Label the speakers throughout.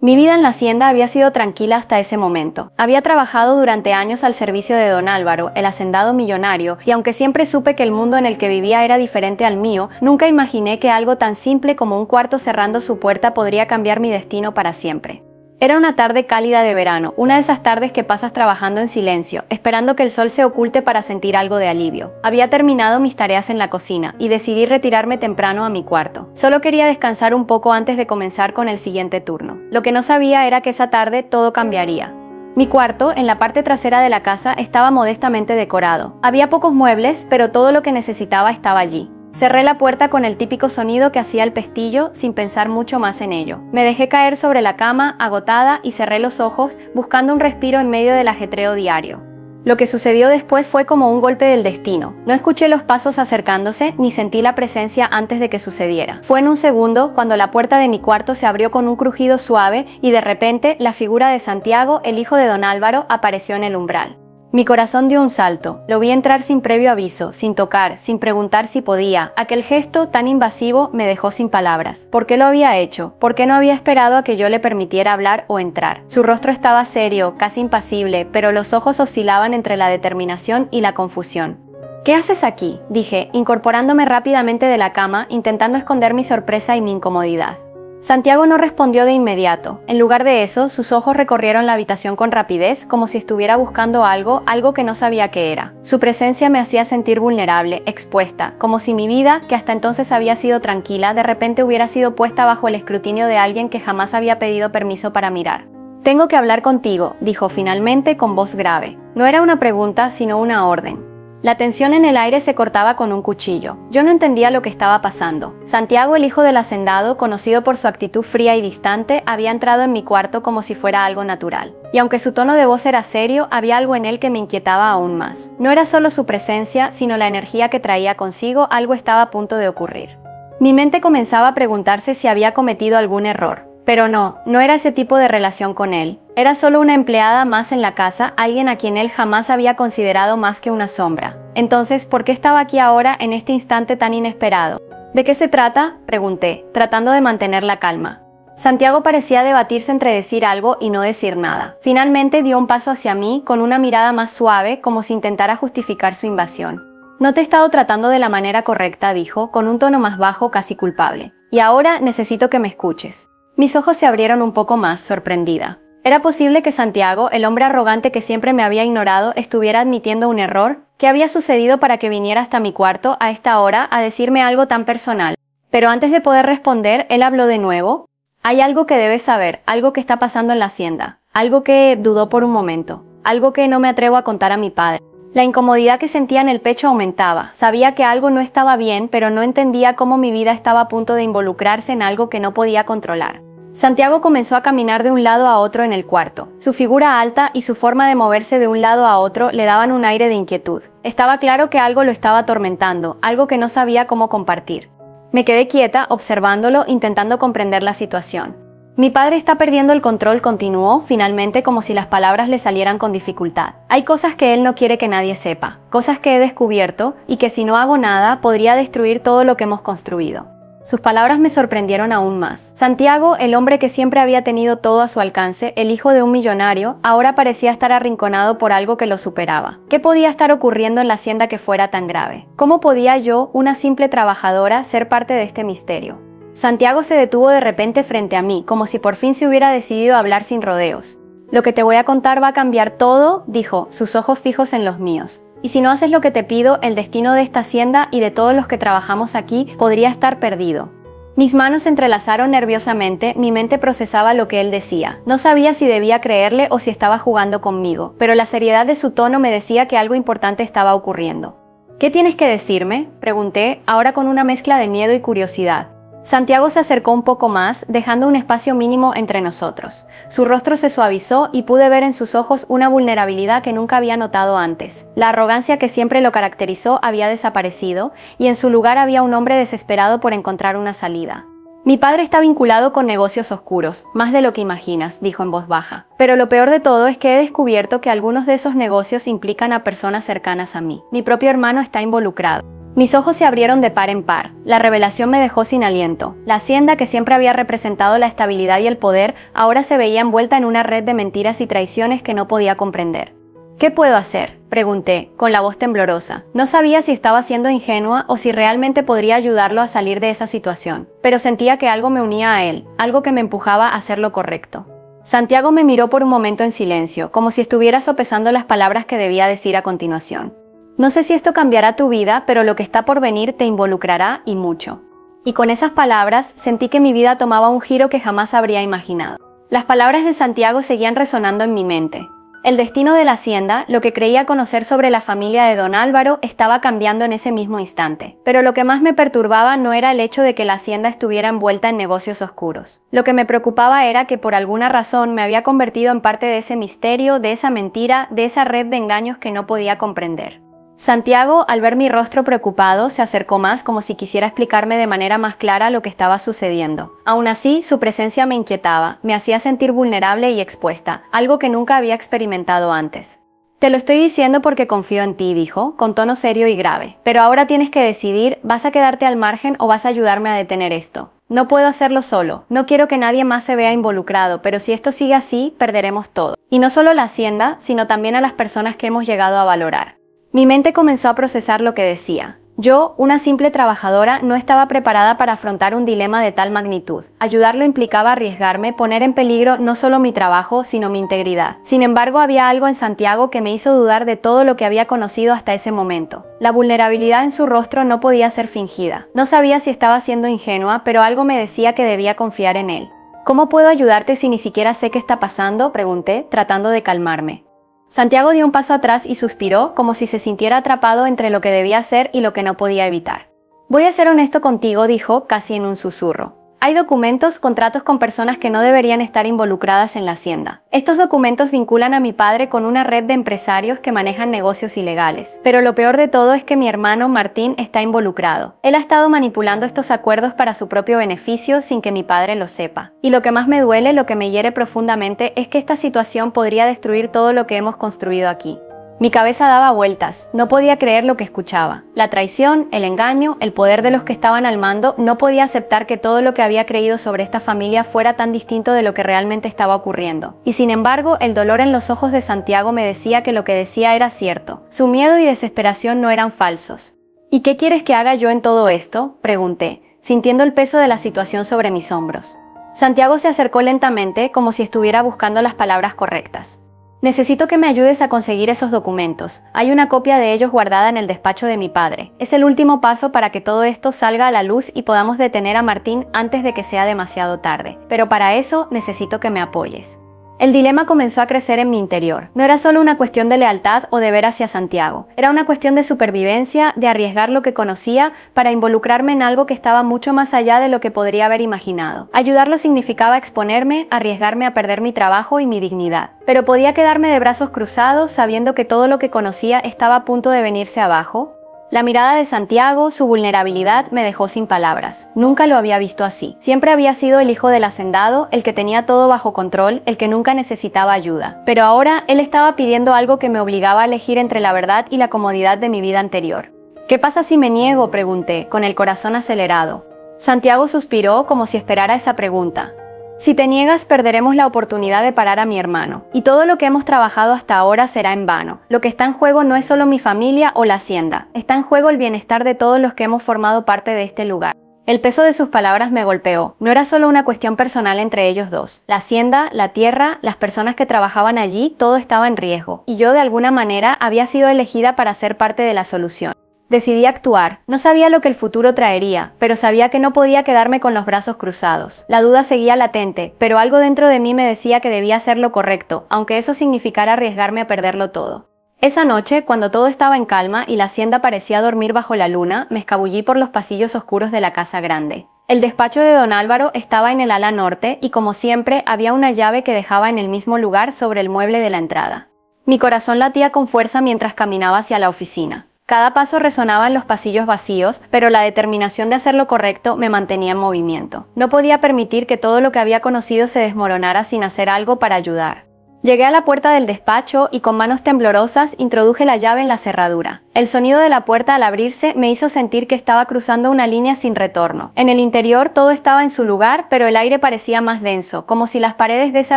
Speaker 1: Mi vida en la hacienda había sido tranquila hasta ese momento. Había trabajado durante años al servicio de don Álvaro, el hacendado millonario, y aunque siempre supe que el mundo en el que vivía era diferente al mío, nunca imaginé que algo tan simple como un cuarto cerrando su puerta podría cambiar mi destino para siempre. Era una tarde cálida de verano, una de esas tardes que pasas trabajando en silencio, esperando que el sol se oculte para sentir algo de alivio. Había terminado mis tareas en la cocina y decidí retirarme temprano a mi cuarto. Solo quería descansar un poco antes de comenzar con el siguiente turno. Lo que no sabía era que esa tarde todo cambiaría. Mi cuarto, en la parte trasera de la casa, estaba modestamente decorado. Había pocos muebles, pero todo lo que necesitaba estaba allí. Cerré la puerta con el típico sonido que hacía el pestillo sin pensar mucho más en ello. Me dejé caer sobre la cama, agotada, y cerré los ojos, buscando un respiro en medio del ajetreo diario. Lo que sucedió después fue como un golpe del destino. No escuché los pasos acercándose, ni sentí la presencia antes de que sucediera. Fue en un segundo cuando la puerta de mi cuarto se abrió con un crujido suave y de repente la figura de Santiago, el hijo de don Álvaro, apareció en el umbral. Mi corazón dio un salto. Lo vi entrar sin previo aviso, sin tocar, sin preguntar si podía. Aquel gesto tan invasivo me dejó sin palabras. ¿Por qué lo había hecho? ¿Por qué no había esperado a que yo le permitiera hablar o entrar? Su rostro estaba serio, casi impasible, pero los ojos oscilaban entre la determinación y la confusión. ¿Qué haces aquí?, dije, incorporándome rápidamente de la cama, intentando esconder mi sorpresa y mi incomodidad. Santiago no respondió de inmediato. En lugar de eso, sus ojos recorrieron la habitación con rapidez, como si estuviera buscando algo que no sabía qué era. Su presencia me hacía sentir vulnerable, expuesta, como si mi vida, que hasta entonces había sido tranquila, de repente hubiera sido puesta bajo el escrutinio de alguien que jamás había pedido permiso para mirar. «Tengo que hablar contigo», dijo finalmente con voz grave. No era una pregunta, sino una orden. La tensión en el aire se cortaba con un cuchillo. Yo no entendía lo que estaba pasando. Santiago, el hijo del hacendado, conocido por su actitud fría y distante, había entrado en mi cuarto como si fuera algo natural. Y aunque su tono de voz era serio, había algo en él que me inquietaba aún más. No era solo su presencia, sino la energía que traía consigo. Algo estaba a punto de ocurrir. Mi mente comenzaba a preguntarse si había cometido algún error. Pero no era ese tipo de relación con él. Era solo una empleada más en la casa, alguien a quien él jamás había considerado más que una sombra. Entonces, ¿por qué estaba aquí ahora en este instante tan inesperado? ¿De qué se trata?, pregunté, tratando de mantener la calma. Santiago parecía debatirse entre decir algo y no decir nada. Finalmente dio un paso hacia mí con una mirada más suave, como si intentara justificar su invasión. «No te he estado tratando de la manera correcta», dijo, con un tono más bajo, casi culpable. «Y ahora necesito que me escuches». Mis ojos se abrieron un poco más, sorprendida. ¿Era posible que Santiago, el hombre arrogante que siempre me había ignorado, estuviera admitiendo un error? ¿Qué había sucedido para que viniera hasta mi cuarto a esta hora a decirme algo tan personal? Pero antes de poder responder, él habló de nuevo. «Hay algo que debes saber, algo que está pasando en la hacienda, algo que…», dudó por un momento, «algo que no me atrevo a contar a mi padre». La incomodidad que sentía en el pecho aumentaba. Sabía que algo no estaba bien, pero no entendía cómo mi vida estaba a punto de involucrarse en algo que no podía controlar. Santiago comenzó a caminar de un lado a otro en el cuarto. Su figura alta y su forma de moverse de un lado a otro le daban un aire de inquietud. Estaba claro que algo lo estaba atormentando, algo que no sabía cómo compartir. Me quedé quieta, observándolo, intentando comprender la situación. «Mi padre está perdiendo el control», continuó, finalmente, como si las palabras le salieran con dificultad. «Hay cosas que él no quiere que nadie sepa, cosas que he descubierto y que si no hago nada podría destruir todo lo que hemos construido». Sus palabras me sorprendieron aún más. Santiago, el hombre que siempre había tenido todo a su alcance, el hijo de un millonario, ahora parecía estar arrinconado por algo que lo superaba. ¿Qué podía estar ocurriendo en la hacienda que fuera tan grave? ¿Cómo podía yo, una simple trabajadora, ser parte de este misterio? Santiago se detuvo de repente frente a mí, como si por fin se hubiera decidido a hablar sin rodeos. «Lo que te voy a contar va a cambiar todo», dijo, sus ojos fijos en los míos. «Y si no haces lo que te pido, el destino de esta hacienda y de todos los que trabajamos aquí podría estar perdido». Mis manos se entrelazaron nerviosamente, mi mente procesaba lo que él decía. No sabía si debía creerle o si estaba jugando conmigo, pero la seriedad de su tono me decía que algo importante estaba ocurriendo. «¿Qué tienes que decirme?», pregunté, ahora con una mezcla de miedo y curiosidad. Santiago se acercó un poco más, dejando un espacio mínimo entre nosotros. Su rostro se suavizó y pude ver en sus ojos una vulnerabilidad que nunca había notado antes. La arrogancia que siempre lo caracterizó había desaparecido, y en su lugar había un hombre desesperado por encontrar una salida. «Mi padre está vinculado con negocios oscuros, más de lo que imaginas», dijo en voz baja. «Pero lo peor de todo es que he descubierto que algunos de esos negocios implican a personas cercanas a mí. Mi propio hermano está involucrado». Mis ojos se abrieron de par en par. La revelación me dejó sin aliento. La hacienda, que siempre había representado la estabilidad y el poder, ahora se veía envuelta en una red de mentiras y traiciones que no podía comprender. ¿Qué puedo hacer?, pregunté, con la voz temblorosa. No sabía si estaba siendo ingenua o si realmente podría ayudarlo a salir de esa situación, pero sentía que algo me unía a él, algo que me empujaba a hacer lo correcto. Santiago me miró por un momento en silencio, como si estuviera sopesando las palabras que debía decir a continuación. No sé si esto cambiará tu vida, pero lo que está por venir te involucrará y mucho. Y con esas palabras sentí que mi vida tomaba un giro que jamás habría imaginado. Las palabras de Santiago seguían resonando en mi mente. El destino de la hacienda, lo que creía conocer sobre la familia de don Álvaro, estaba cambiando en ese mismo instante. Pero lo que más me perturbaba no era el hecho de que la hacienda estuviera envuelta en negocios oscuros. Lo que me preocupaba era que por alguna razón me había convertido en parte de ese misterio, de esa mentira, de esa red de engaños que no podía comprender. Santiago, al ver mi rostro preocupado, se acercó más como si quisiera explicarme de manera más clara lo que estaba sucediendo. Aún así, su presencia me inquietaba, me hacía sentir vulnerable y expuesta, algo que nunca había experimentado antes. Te lo estoy diciendo porque confío en ti, dijo, con tono serio y grave. Pero ahora tienes que decidir, ¿vas a quedarte al margen o vas a ayudarme a detener esto? No puedo hacerlo solo, no quiero que nadie más se vea involucrado, pero si esto sigue así, perderemos todo. Y no solo la hacienda, sino también a las personas que hemos llegado a valorar. Mi mente comenzó a procesar lo que decía. Yo, una simple trabajadora, no estaba preparada para afrontar un dilema de tal magnitud. Ayudarlo implicaba arriesgarme, poner en peligro no solo mi trabajo, sino mi integridad. Sin embargo, había algo en Santiago que me hizo dudar de todo lo que había conocido hasta ese momento. La vulnerabilidad en su rostro no podía ser fingida. No sabía si estaba siendo ingenua, pero algo me decía que debía confiar en él. ¿Cómo puedo ayudarte si ni siquiera sé qué está pasando?, pregunté, tratando de calmarme. Santiago dio un paso atrás y suspiró, como si se sintiera atrapado entre lo que debía hacer y lo que no podía evitar. Voy a ser honesto contigo, dijo, casi en un susurro. Hay documentos, contratos con personas que no deberían estar involucradas en la hacienda. Estos documentos vinculan a mi padre con una red de empresarios que manejan negocios ilegales. Pero lo peor de todo es que mi hermano Martín está involucrado. Él ha estado manipulando estos acuerdos para su propio beneficio sin que mi padre lo sepa. Y lo que más me duele, lo que me hiere profundamente, es que esta situación podría destruir todo lo que hemos construido aquí. Mi cabeza daba vueltas, no podía creer lo que escuchaba. La traición, el engaño, el poder de los que estaban al mando, no podía aceptar que todo lo que había creído sobre esta familia fuera tan distinto de lo que realmente estaba ocurriendo. Y sin embargo, el dolor en los ojos de Santiago me decía que lo que decía era cierto. Su miedo y desesperación no eran falsos. ¿Y qué quieres que haga yo en todo esto?, pregunté, sintiendo el peso de la situación sobre mis hombros. Santiago se acercó lentamente, como si estuviera buscando las palabras correctas. Necesito que me ayudes a conseguir esos documentos. Hay una copia de ellos guardada en el despacho de mi padre. Es el último paso para que todo esto salga a la luz y podamos detener a Martín antes de que sea demasiado tarde. Pero para eso necesito que me apoyes. El dilema comenzó a crecer en mi interior. No era solo una cuestión de lealtad o deber hacia Santiago. Era una cuestión de supervivencia, de arriesgar lo que conocía para involucrarme en algo que estaba mucho más allá de lo que podría haber imaginado. Ayudarlo significaba exponerme, arriesgarme a perder mi trabajo y mi dignidad. Pero podía quedarme de brazos cruzados sabiendo que todo lo que conocía estaba a punto de venirse abajo. La mirada de Santiago, su vulnerabilidad, me dejó sin palabras. Nunca lo había visto así. Siempre había sido el hijo del hacendado, el que tenía todo bajo control, el que nunca necesitaba ayuda. Pero ahora él estaba pidiendo algo que me obligaba a elegir entre la verdad y la comodidad de mi vida anterior. ¿Qué pasa si me niego?, pregunté, con el corazón acelerado. Santiago suspiró como si esperara esa pregunta. Si te niegas, perderemos la oportunidad de parar a mi hermano, y todo lo que hemos trabajado hasta ahora será en vano. Lo que está en juego no es solo mi familia o la hacienda, está en juego el bienestar de todos los que hemos formado parte de este lugar. El peso de sus palabras me golpeó. No era solo una cuestión personal entre ellos dos. La hacienda, la tierra, las personas que trabajaban allí, todo estaba en riesgo, y yo de alguna manera había sido elegida para ser parte de la solución. Decidí actuar. No sabía lo que el futuro traería, pero sabía que no podía quedarme con los brazos cruzados. La duda seguía latente, pero algo dentro de mí me decía que debía hacer lo correcto, aunque eso significara arriesgarme a perderlo todo. Esa noche, cuando todo estaba en calma y la hacienda parecía dormir bajo la luna, me escabullí por los pasillos oscuros de la casa grande. El despacho de don Álvaro estaba en el ala norte y, como siempre, había una llave que dejaba en el mismo lugar sobre el mueble de la entrada. Mi corazón latía con fuerza mientras caminaba hacia la oficina. Cada paso resonaba en los pasillos vacíos, pero la determinación de hacer lo correcto me mantenía en movimiento. No podía permitir que todo lo que había conocido se desmoronara sin hacer algo para ayudar. Llegué a la puerta del despacho y con manos temblorosas introduje la llave en la cerradura. El sonido de la puerta al abrirse me hizo sentir que estaba cruzando una línea sin retorno. En el interior todo estaba en su lugar, pero el aire parecía más denso, como si las paredes de esa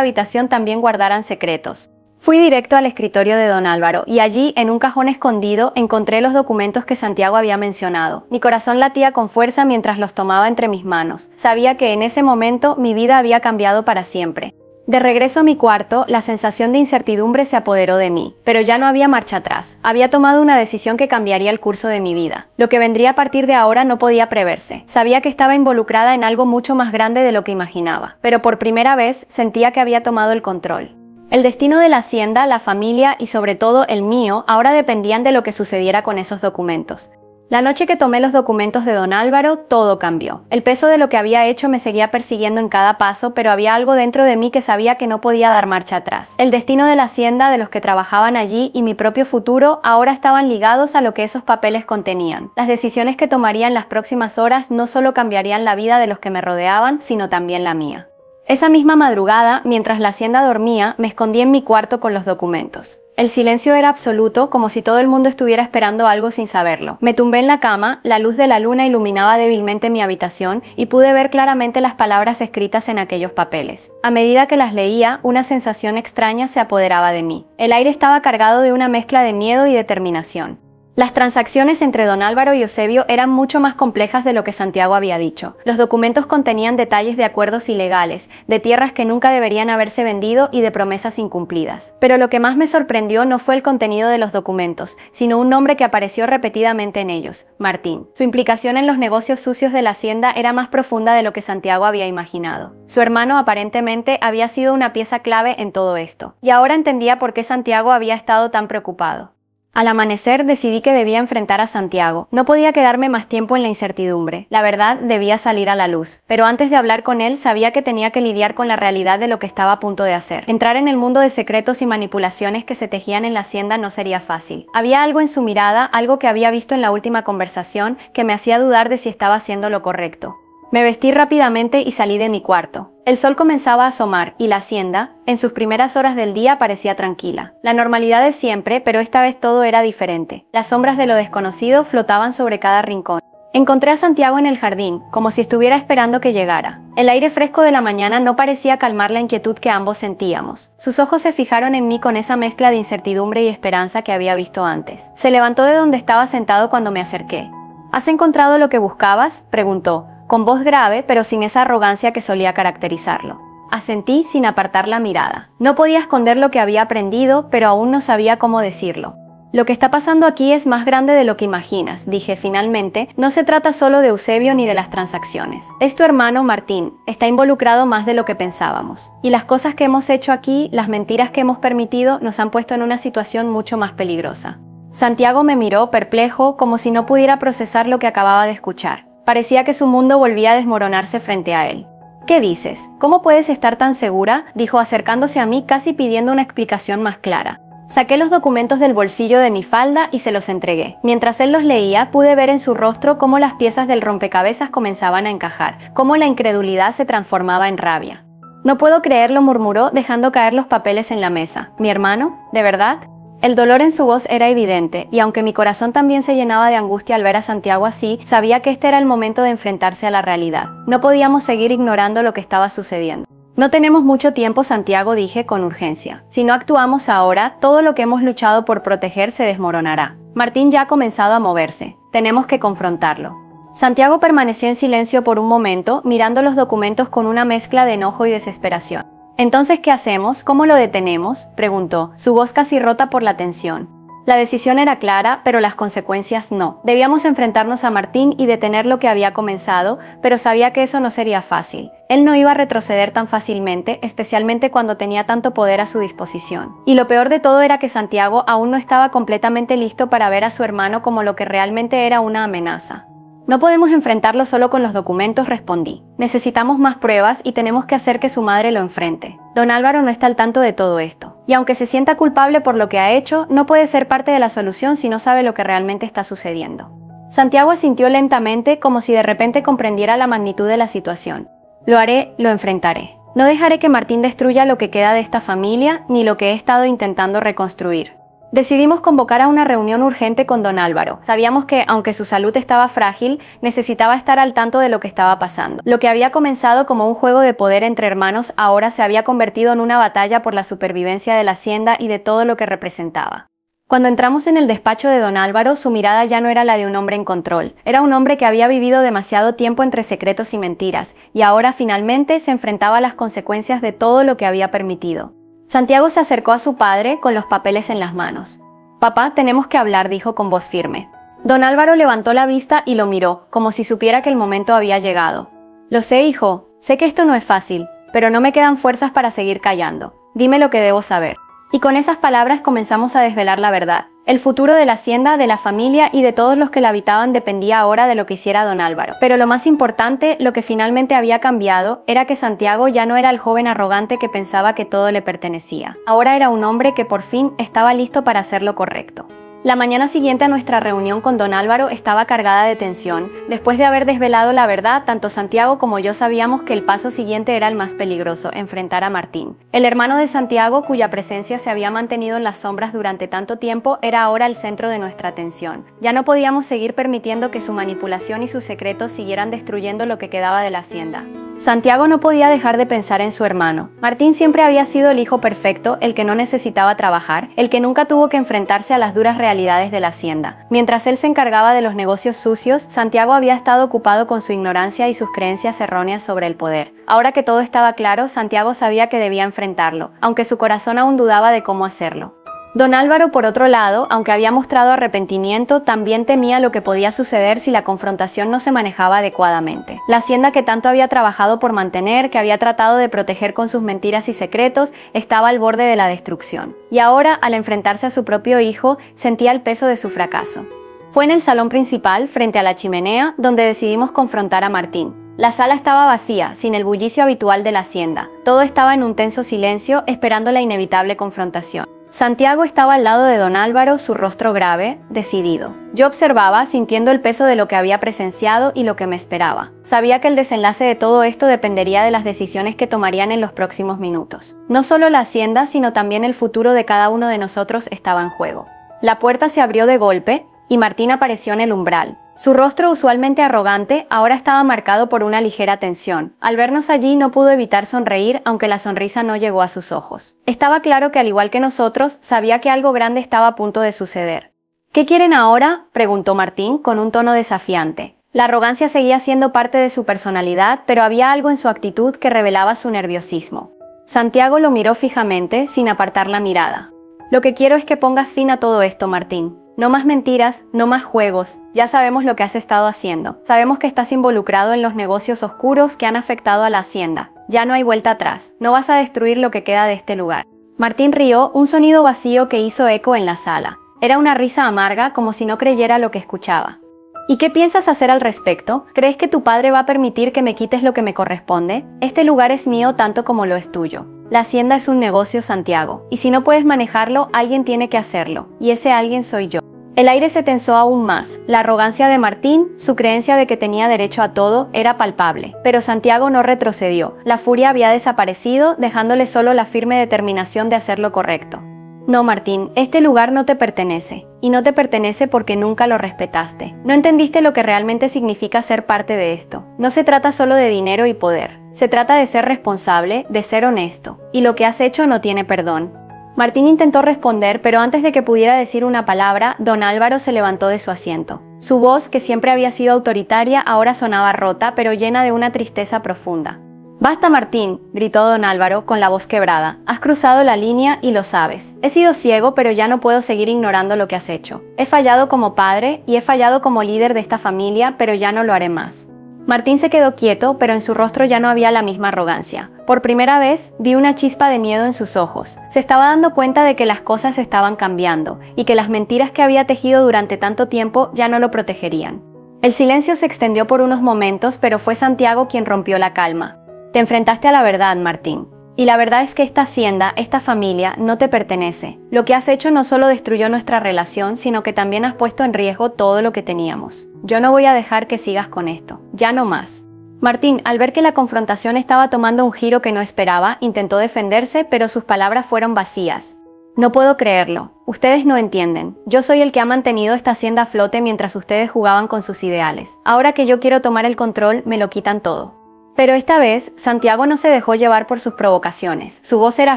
Speaker 1: habitación también guardaran secretos. Fui directo al escritorio de don Álvaro y allí, en un cajón escondido, encontré los documentos que Santiago había mencionado. Mi corazón latía con fuerza mientras los tomaba entre mis manos. Sabía que en ese momento mi vida había cambiado para siempre. De regreso a mi cuarto, la sensación de incertidumbre se apoderó de mí, pero ya no había marcha atrás. Había tomado una decisión que cambiaría el curso de mi vida. Lo que vendría a partir de ahora no podía preverse. Sabía que estaba involucrada en algo mucho más grande de lo que imaginaba, pero por primera vez sentía que había tomado el control. El destino de la hacienda, la familia y sobre todo el mío ahora dependían de lo que sucediera con esos documentos. La noche que tomé los documentos de don Álvaro, todo cambió. El peso de lo que había hecho me seguía persiguiendo en cada paso, pero había algo dentro de mí que sabía que no podía dar marcha atrás. El destino de la hacienda, de los que trabajaban allí y mi propio futuro ahora estaban ligados a lo que esos papeles contenían. Las decisiones que tomaría en las próximas horas no solo cambiarían la vida de los que me rodeaban, sino también la mía. Esa misma madrugada, mientras la hacienda dormía, me escondí en mi cuarto con los documentos. El silencio era absoluto, como si todo el mundo estuviera esperando algo sin saberlo. Me tumbé en la cama, la luz de la luna iluminaba débilmente mi habitación y pude ver claramente las palabras escritas en aquellos papeles. A medida que las leía, una sensación extraña se apoderaba de mí. El aire estaba cargado de una mezcla de miedo y determinación. Las transacciones entre don Álvaro y Eusebio eran mucho más complejas de lo que Santiago había dicho. Los documentos contenían detalles de acuerdos ilegales, de tierras que nunca deberían haberse vendido y de promesas incumplidas. Pero lo que más me sorprendió no fue el contenido de los documentos, sino un nombre que apareció repetidamente en ellos: Martín. Su implicación en los negocios sucios de la hacienda era más profunda de lo que Santiago había imaginado. Su hermano aparentemente había sido una pieza clave en todo esto, y ahora entendía por qué Santiago había estado tan preocupado. Al amanecer decidí que debía enfrentar a Santiago. No podía quedarme más tiempo en la incertidumbre. La verdad debía salir a la luz. Pero antes de hablar con él sabía que tenía que lidiar con la realidad de lo que estaba a punto de hacer. Entrar en el mundo de secretos y manipulaciones que se tejían en la hacienda no sería fácil. Había algo en su mirada, algo que había visto en la última conversación, que me hacía dudar de si estaba haciendo lo correcto. Me vestí rápidamente y salí de mi cuarto. El sol comenzaba a asomar y la hacienda, en sus primeras horas del día, parecía tranquila. La normalidad de siempre, pero esta vez todo era diferente. Las sombras de lo desconocido flotaban sobre cada rincón. Encontré a Santiago en el jardín, como si estuviera esperando que llegara. El aire fresco de la mañana no parecía calmar la inquietud que ambos sentíamos. Sus ojos se fijaron en mí con esa mezcla de incertidumbre y esperanza que había visto antes. Se levantó de donde estaba sentado cuando me acerqué. ¿Has encontrado lo que buscabas?, preguntó, con voz grave, pero sin esa arrogancia que solía caracterizarlo. Asentí sin apartar la mirada. No podía esconder lo que había aprendido, pero aún no sabía cómo decirlo. Lo que está pasando aquí es más grande de lo que imaginas, dije finalmente. No se trata solo de Eusebio ni de las transacciones. Es tu hermano Martín. Está involucrado más de lo que pensábamos. Y las cosas que hemos hecho aquí, las mentiras que hemos permitido, nos han puesto en una situación mucho más peligrosa. Santiago me miró perplejo, como si no pudiera procesar lo que acababa de escuchar. Parecía que su mundo volvía a desmoronarse frente a él. ¿Qué dices? ¿Cómo puedes estar tan segura?, dijo acercándose a mí casi pidiendo una explicación más clara. Saqué los documentos del bolsillo de mi falda y se los entregué. Mientras él los leía, pude ver en su rostro cómo las piezas del rompecabezas comenzaban a encajar, cómo la incredulidad se transformaba en rabia. No puedo creerlo, murmuró, dejando caer los papeles en la mesa. ¿Mi hermano? ¿De verdad? El dolor en su voz era evidente, y aunque mi corazón también se llenaba de angustia al ver a Santiago así, sabía que este era el momento de enfrentarse a la realidad. No podíamos seguir ignorando lo que estaba sucediendo. No tenemos mucho tiempo, Santiago, dije con urgencia. Si no actuamos ahora, todo lo que hemos luchado por proteger se desmoronará. Martín ya ha comenzado a moverse. Tenemos que confrontarlo. Santiago permaneció en silencio por un momento, mirando los documentos con una mezcla de enojo y desesperación. «¿Entonces qué hacemos? ¿Cómo lo detenemos?», preguntó, su voz casi rota por la tensión. La decisión era clara, pero las consecuencias no. Debíamos enfrentarnos a Martín y detener lo que había comenzado, pero sabía que eso no sería fácil. Él no iba a retroceder tan fácilmente, especialmente cuando tenía tanto poder a su disposición. Y lo peor de todo era que Santiago aún no estaba completamente listo para ver a su hermano como lo que realmente era una amenaza. «No podemos enfrentarlo solo con los documentos», respondí. «Necesitamos más pruebas y tenemos que hacer que su madre lo enfrente. Don Álvaro no está al tanto de todo esto. Y aunque se sienta culpable por lo que ha hecho, no puede ser parte de la solución si no sabe lo que realmente está sucediendo». Santiago asintió lentamente, como si de repente comprendiera la magnitud de la situación. «Lo haré, lo enfrentaré. No dejaré que Martín destruya lo que queda de esta familia, ni lo que he estado intentando reconstruir. Decidimos convocar a una reunión urgente con don Álvaro. Sabíamos que, aunque su salud estaba frágil, necesitaba estar al tanto de lo que estaba pasando. Lo que había comenzado como un juego de poder entre hermanos ahora se había convertido en una batalla por la supervivencia de la hacienda y de todo lo que representaba. Cuando entramos en el despacho de don Álvaro, su mirada ya no era la de un hombre en control. Era un hombre que había vivido demasiado tiempo entre secretos y mentiras, y ahora finalmente se enfrentaba a las consecuencias de todo lo que había permitido. Santiago se acercó a su padre con los papeles en las manos. «Papá, tenemos que hablar», dijo con voz firme. Don Álvaro levantó la vista y lo miró, como si supiera que el momento había llegado. «Lo sé, hijo. Sé que esto no es fácil, pero no me quedan fuerzas para seguir callando. Dime lo que debo saber». Y con esas palabras comenzamos a desvelar la verdad. El futuro de la hacienda, de la familia y de todos los que la habitaban dependía ahora de lo que hiciera don Álvaro. Pero lo más importante, lo que finalmente había cambiado, era que Santiago ya no era el joven arrogante que pensaba que todo le pertenecía. Ahora era un hombre que por fin estaba listo para hacer lo correcto. La mañana siguiente a nuestra reunión con don Álvaro estaba cargada de tensión. Después de haber desvelado la verdad, tanto Santiago como yo sabíamos que el paso siguiente era el más peligroso, enfrentar a Martín. El hermano de Santiago, cuya presencia se había mantenido en las sombras durante tanto tiempo, era ahora el centro de nuestra atención. Ya no podíamos seguir permitiendo que su manipulación y sus secretos siguieran destruyendo lo que quedaba de la hacienda. Santiago no podía dejar de pensar en su hermano. Martín siempre había sido el hijo perfecto, el que no necesitaba trabajar, el que nunca tuvo que enfrentarse a las duras realidades de la hacienda. Mientras él se encargaba de los negocios sucios, Santiago había estado ocupado con su ignorancia y sus creencias erróneas sobre el poder. Ahora que todo estaba claro, Santiago sabía que debía enfrentarlo, aunque su corazón aún dudaba de cómo hacerlo. Don Álvaro, por otro lado, aunque había mostrado arrepentimiento, también temía lo que podía suceder si la confrontación no se manejaba adecuadamente. La hacienda que tanto había trabajado por mantener, que había tratado de proteger con sus mentiras y secretos, estaba al borde de la destrucción. Y ahora, al enfrentarse a su propio hijo, sentía el peso de su fracaso. Fue en el salón principal, frente a la chimenea, donde decidimos confrontar a Martín. La sala estaba vacía, sin el bullicio habitual de la hacienda. Todo estaba en un tenso silencio, esperando la inevitable confrontación. Santiago estaba al lado de don Álvaro, su rostro grave, decidido. Yo observaba, sintiendo el peso de lo que había presenciado y lo que me esperaba. Sabía que el desenlace de todo esto dependería de las decisiones que tomarían en los próximos minutos. No solo la hacienda, sino también el futuro de cada uno de nosotros estaba en juego. La puerta se abrió de golpe y Martín apareció en el umbral. Su rostro, usualmente arrogante, ahora estaba marcado por una ligera tensión. Al vernos allí no pudo evitar sonreír, aunque la sonrisa no llegó a sus ojos. Estaba claro que, al igual que nosotros, sabía que algo grande estaba a punto de suceder. «¿Qué quieren ahora?», preguntó Martín con un tono desafiante. La arrogancia seguía siendo parte de su personalidad, pero había algo en su actitud que revelaba su nerviosismo. Santiago lo miró fijamente, sin apartar la mirada. «Lo que quiero es que pongas fin a todo esto, Martín. No más mentiras, no más juegos. Ya sabemos lo que has estado haciendo. Sabemos que estás involucrado en los negocios oscuros que han afectado a la hacienda. Ya no hay vuelta atrás. No vas a destruir lo que queda de este lugar». Martín rió, un sonido vacío que hizo eco en la sala. Era una risa amarga, como si no creyera lo que escuchaba. «¿Y qué piensas hacer al respecto? ¿Crees que tu padre va a permitir que me quites lo que me corresponde? Este lugar es mío tanto como lo es tuyo. La hacienda es un negocio, Santiago, y si no puedes manejarlo, alguien tiene que hacerlo, y ese alguien soy yo». El aire se tensó aún más. La arrogancia de Martín, su creencia de que tenía derecho a todo, era palpable. Pero Santiago no retrocedió. La furia había desaparecido, dejándole solo la firme determinación de hacer lo correcto. «No, Martín, este lugar no te pertenece. Y no te pertenece porque nunca lo respetaste. No entendiste lo que realmente significa ser parte de esto. No se trata solo de dinero y poder. Se trata de ser responsable, de ser honesto. Y lo que has hecho no tiene perdón». Martín intentó responder, pero antes de que pudiera decir una palabra, don Álvaro se levantó de su asiento. Su voz, que siempre había sido autoritaria, ahora sonaba rota, pero llena de una tristeza profunda. «Basta, Martín», gritó don Álvaro con la voz quebrada. «Has cruzado la línea y lo sabes. He sido ciego, pero ya no puedo seguir ignorando lo que has hecho. He fallado como padre y he fallado como líder de esta familia, pero ya no lo haré más». Martín se quedó quieto, pero en su rostro ya no había la misma arrogancia. Por primera vez, vi una chispa de miedo en sus ojos. Se estaba dando cuenta de que las cosas estaban cambiando, y que las mentiras que había tejido durante tanto tiempo ya no lo protegerían. El silencio se extendió por unos momentos, pero fue Santiago quien rompió la calma. «Te enfrentaste a la verdad, Martín. Y la verdad es que esta hacienda, esta familia, no te pertenece. Lo que has hecho no solo destruyó nuestra relación, sino que también has puesto en riesgo todo lo que teníamos. Yo no voy a dejar que sigas con esto. Ya no más». Martín, al ver que la confrontación estaba tomando un giro que no esperaba, intentó defenderse, pero sus palabras fueron vacías. No puedo creerlo. Ustedes no entienden. Yo soy el que ha mantenido esta hacienda a flote mientras ustedes jugaban con sus ideales. Ahora que yo quiero tomar el control, me lo quitan todo. Pero esta vez, Santiago no se dejó llevar por sus provocaciones. Su voz era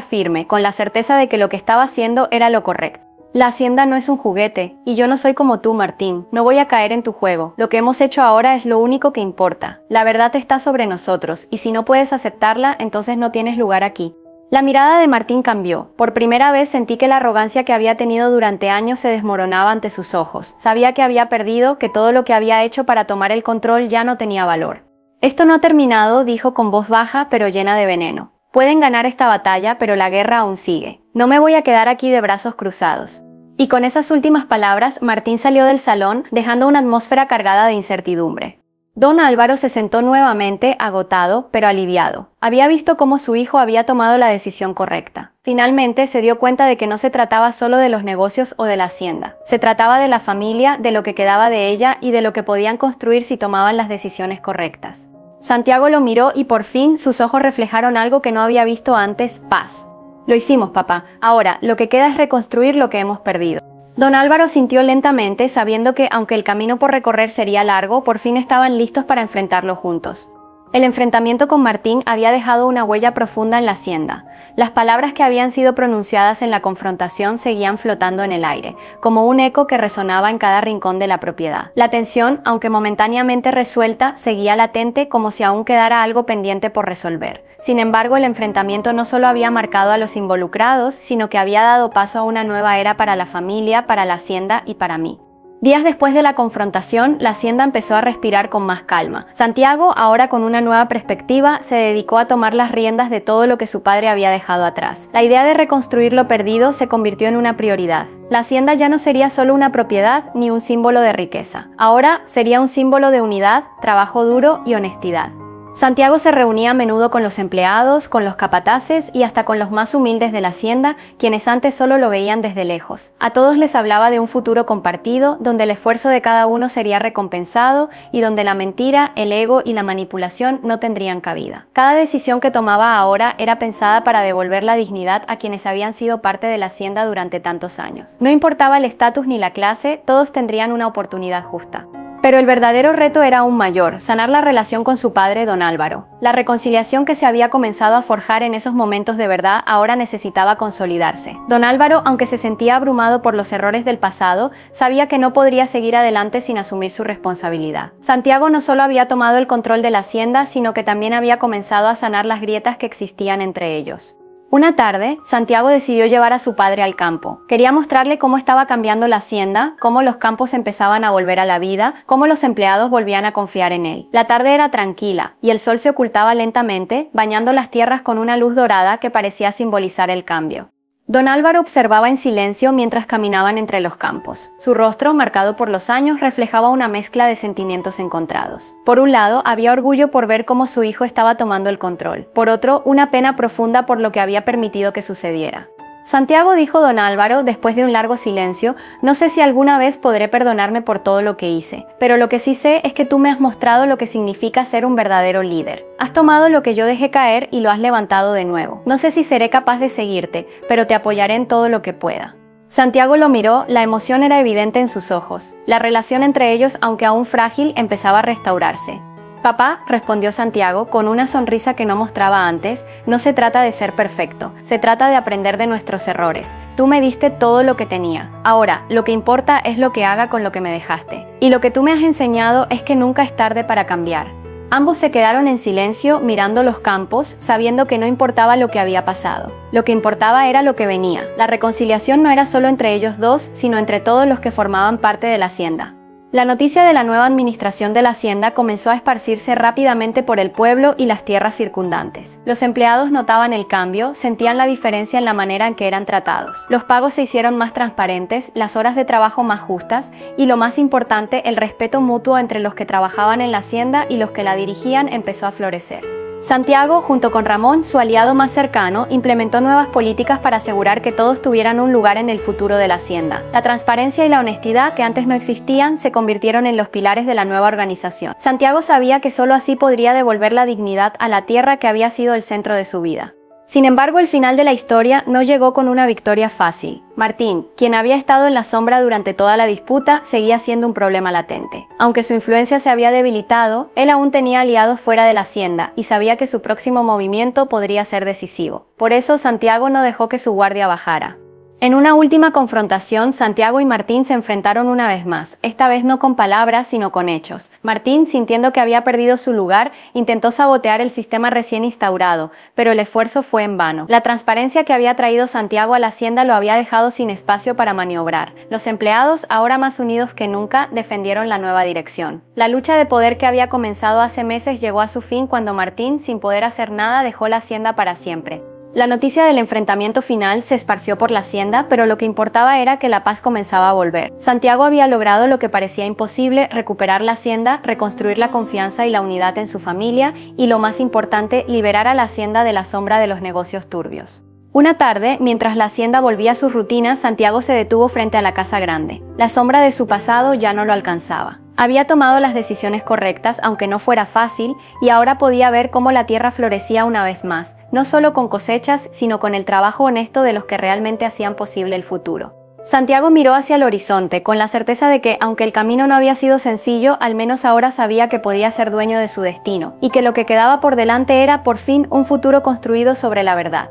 Speaker 1: firme, con la certeza de que lo que estaba haciendo era lo correcto. La hacienda no es un juguete, y yo no soy como tú, Martín. No voy a caer en tu juego. Lo que hemos hecho ahora es lo único que importa. La verdad está sobre nosotros, y si no puedes aceptarla, entonces no tienes lugar aquí. La mirada de Martín cambió. Por primera vez sentí que la arrogancia que había tenido durante años se desmoronaba ante sus ojos. Sabía que había perdido, que todo lo que había hecho para tomar el control ya no tenía valor. Esto no ha terminado, dijo con voz baja pero llena de veneno. Pueden ganar esta batalla, pero la guerra aún sigue. No me voy a quedar aquí de brazos cruzados. Y con esas últimas palabras, Martín salió del salón, dejando una atmósfera cargada de incertidumbre. Don Álvaro se sentó nuevamente, agotado, pero aliviado. Había visto cómo su hijo había tomado la decisión correcta. Finalmente se dio cuenta de que no se trataba solo de los negocios o de la hacienda. Se trataba de la familia, de lo que quedaba de ella y de lo que podían construir si tomaban las decisiones correctas. Santiago lo miró y por fin sus ojos reflejaron algo que no había visto antes: paz. Lo hicimos, papá. Ahora, lo que queda es reconstruir lo que hemos perdido. Don Álvaro sintió lentamente, sabiendo que, aunque el camino por recorrer sería largo, por fin estaban listos para enfrentarlo juntos. El enfrentamiento con Martín había dejado una huella profunda en la hacienda. Las palabras que habían sido pronunciadas en la confrontación seguían flotando en el aire, como un eco que resonaba en cada rincón de la propiedad. La tensión, aunque momentáneamente resuelta, seguía latente, como si aún quedara algo pendiente por resolver. Sin embargo, el enfrentamiento no solo había marcado a los involucrados, sino que había dado paso a una nueva era para la familia, para la hacienda y para mí. Días después de la confrontación, la hacienda empezó a respirar con más calma. Santiago, ahora con una nueva perspectiva, se dedicó a tomar las riendas de todo lo que su padre había dejado atrás. La idea de reconstruir lo perdido se convirtió en una prioridad. La hacienda ya no sería solo una propiedad ni un símbolo de riqueza. Ahora sería un símbolo de unidad, trabajo duro y honestidad. Santiago se reunía a menudo con los empleados, con los capataces y hasta con los más humildes de la hacienda, quienes antes solo lo veían desde lejos. A todos les hablaba de un futuro compartido, donde el esfuerzo de cada uno sería recompensado y donde la mentira, el ego y la manipulación no tendrían cabida. Cada decisión que tomaba ahora era pensada para devolver la dignidad a quienes habían sido parte de la hacienda durante tantos años. No importaba el estatus ni la clase, todos tendrían una oportunidad justa. Pero el verdadero reto era aún mayor: sanar la relación con su padre, don Álvaro. La reconciliación que se había comenzado a forjar en esos momentos de verdad ahora necesitaba consolidarse. Don Álvaro, aunque se sentía abrumado por los errores del pasado, sabía que no podría seguir adelante sin asumir su responsabilidad. Santiago no solo había tomado el control de la hacienda, sino que también había comenzado a sanar las grietas que existían entre ellos. Una tarde, Santiago decidió llevar a su padre al campo. Quería mostrarle cómo estaba cambiando la hacienda, cómo los campos empezaban a volver a la vida, cómo los empleados volvían a confiar en él. La tarde era tranquila, y el sol se ocultaba lentamente, bañando las tierras con una luz dorada que parecía simbolizar el cambio. Don Álvaro observaba en silencio mientras caminaban entre los campos. Su rostro, marcado por los años, reflejaba una mezcla de sentimientos encontrados. Por un lado, había orgullo por ver cómo su hijo estaba tomando el control. Por otro, una pena profunda por lo que había permitido que sucediera. Santiago, dijo don Álvaro, después de un largo silencio, no sé si alguna vez podré perdonarme por todo lo que hice, pero lo que sí sé es que tú me has mostrado lo que significa ser un verdadero líder. Has tomado lo que yo dejé caer y lo has levantado de nuevo. No sé si seré capaz de seguirte, pero te apoyaré en todo lo que pueda. Santiago lo miró, la emoción era evidente en sus ojos. La relación entre ellos, aunque aún frágil, empezaba a restaurarse. Papá, respondió Santiago con una sonrisa que no mostraba antes, no se trata de ser perfecto, se trata de aprender de nuestros errores. Tú me diste todo lo que tenía. Ahora, lo que importa es lo que haga con lo que me dejaste. Y lo que tú me has enseñado es que nunca es tarde para cambiar. Ambos se quedaron en silencio, mirando los campos, sabiendo que no importaba lo que había pasado. Lo que importaba era lo que venía. La reconciliación no era solo entre ellos dos, sino entre todos los que formaban parte de la hacienda. La noticia de la nueva administración de la hacienda comenzó a esparcirse rápidamente por el pueblo y las tierras circundantes. Los empleados notaban el cambio, sentían la diferencia en la manera en que eran tratados. Los pagos se hicieron más transparentes, las horas de trabajo más justas y, lo más importante, el respeto mutuo entre los que trabajaban en la hacienda y los que la dirigían empezó a florecer. Santiago, junto con Ramón, su aliado más cercano, implementó nuevas políticas para asegurar que todos tuvieran un lugar en el futuro de la hacienda. La transparencia y la honestidad, que antes no existían, se convirtieron en los pilares de la nueva organización. Santiago sabía que solo así podría devolver la dignidad a la tierra que había sido el centro de su vida. Sin embargo, el final de la historia no llegó con una victoria fácil. Martín, quien había estado en la sombra durante toda la disputa, seguía siendo un problema latente. Aunque su influencia se había debilitado, él aún tenía aliados fuera de la hacienda y sabía que su próximo movimiento podría ser decisivo. Por eso, Santiago no dejó que su guardia bajara. En una última confrontación, Santiago y Martín se enfrentaron una vez más, esta vez no con palabras, sino con hechos. Martín, sintiendo que había perdido su lugar, intentó sabotear el sistema recién instaurado, pero el esfuerzo fue en vano. La transparencia que había traído Santiago a la hacienda lo había dejado sin espacio para maniobrar. Los empleados, ahora más unidos que nunca, defendieron la nueva dirección. La lucha de poder que había comenzado hace meses llegó a su fin cuando Martín, sin poder hacer nada, dejó la hacienda para siempre. La noticia del enfrentamiento final se esparció por la hacienda, pero lo que importaba era que la paz comenzaba a volver. Santiago había logrado lo que parecía imposible: recuperar la hacienda, reconstruir la confianza y la unidad en su familia y, lo más importante, liberar a la hacienda de la sombra de los negocios turbios. Una tarde, mientras la hacienda volvía a su rutina, Santiago se detuvo frente a la casa grande. La sombra de su pasado ya no lo alcanzaba. Había tomado las decisiones correctas, aunque no fuera fácil, y ahora podía ver cómo la tierra florecía una vez más, no solo con cosechas, sino con el trabajo honesto de los que realmente hacían posible el futuro. Santiago miró hacia el horizonte, con la certeza de que, aunque el camino no había sido sencillo, al menos ahora sabía que podía ser dueño de su destino, y que lo que quedaba por delante era, por fin, un futuro construido sobre la verdad.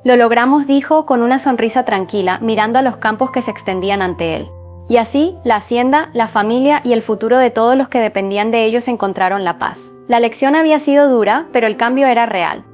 Speaker 1: «Lo logramos», dijo, con una sonrisa tranquila, mirando a los campos que se extendían ante él. Y así, la hacienda, la familia y el futuro de todos los que dependían de ellos encontraron la paz. La lección había sido dura, pero el cambio era real.